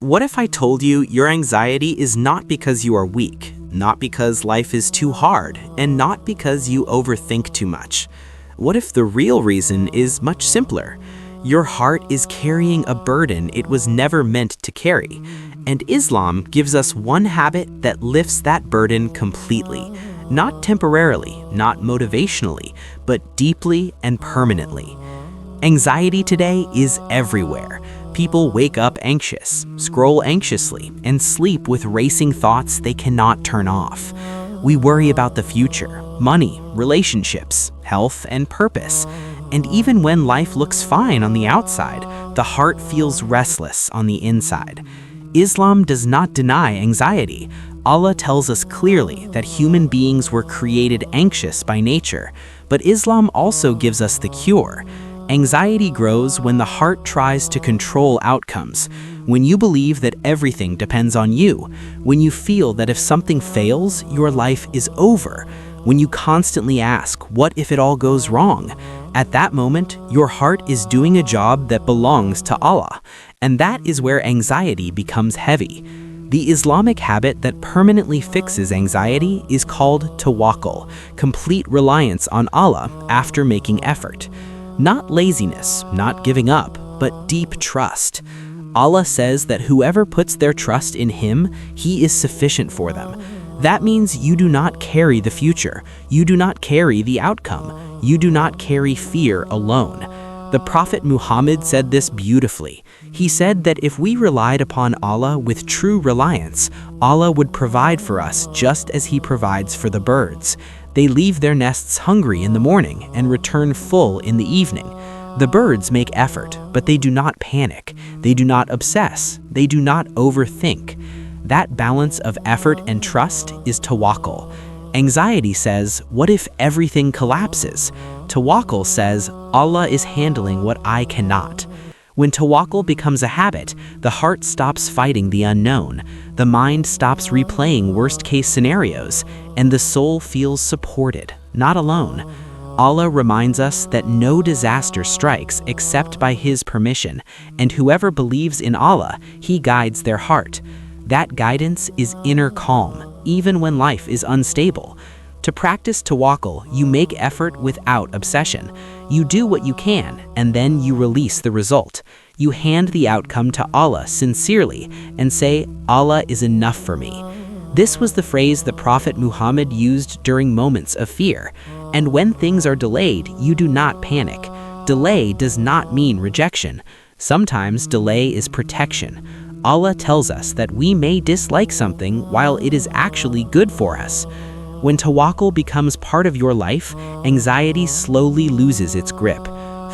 What if I told you your anxiety is not because you are weak, not because life is too hard, and not because you overthink too much? What if the real reason is much simpler? Your heart is carrying a burden it was never meant to carry, and Islam gives us one habit that lifts that burden completely. Not temporarily, not motivationally, but deeply and permanently. Anxiety today is everywhere. People wake up anxious, scroll anxiously, and sleep with racing thoughts they cannot turn off. We worry about the future, money, relationships, health, and purpose. And even when life looks fine on the outside, the heart feels restless on the inside. Islam does not deny anxiety. Allah tells us clearly that human beings were created anxious by nature, but Islam also gives us the cure. Anxiety grows when the heart tries to control outcomes, when you believe that everything depends on you, when you feel that if something fails, your life is over, when you constantly ask, what if it all goes wrong? At that moment, your heart is doing a job that belongs to Allah, and that is where anxiety becomes heavy. The Islamic habit that permanently fixes anxiety is called Tawakkul, complete reliance on Allah after making effort. Not laziness, not giving up, but deep trust. Allah says that whoever puts their trust in Him, He is sufficient for them. That means you do not carry the future. You do not carry the outcome. You do not carry fear alone. The Prophet Muhammad said this beautifully. He said that if we relied upon Allah with true reliance, Allah would provide for us just as He provides for the birds. They leave their nests hungry in the morning and return full in the evening. The birds make effort, but they do not panic. They do not obsess. They do not overthink. That balance of effort and trust is tawakkul. Anxiety says, what if everything collapses? Tawakkul says, Allah is handling what I cannot. When tawakkul becomes a habit, the heart stops fighting the unknown, the mind stops replaying worst-case scenarios, and the soul feels supported, not alone. Allah reminds us that no disaster strikes except by His permission, and whoever believes in Allah, He guides their heart. That guidance is inner calm, even when life is unstable. To practice tawakkul, you make effort without obsession. You do what you can, and then you release the result. You hand the outcome to Allah sincerely and say, Allah is enough for me. This was the phrase the Prophet Muhammad used during moments of fear. And when things are delayed, you do not panic. Delay does not mean rejection. Sometimes delay is protection. Allah tells us that we may dislike something while it is actually good for us. When tawakkul becomes part of your life, anxiety slowly loses its grip.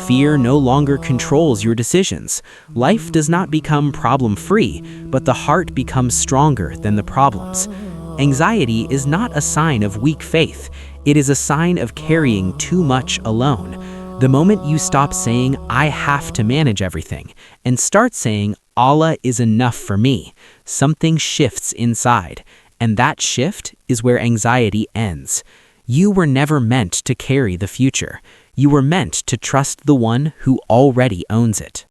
Fear no longer controls your decisions. Life does not become problem-free, but the heart becomes stronger than the problems. Anxiety is not a sign of weak faith. It is a sign of carrying too much alone. The moment you stop saying, I have to manage everything, and start saying, Allah is enough for me, something shifts inside. And that shift is where anxiety ends. You were never meant to carry the future. You were meant to trust the one who already owns it.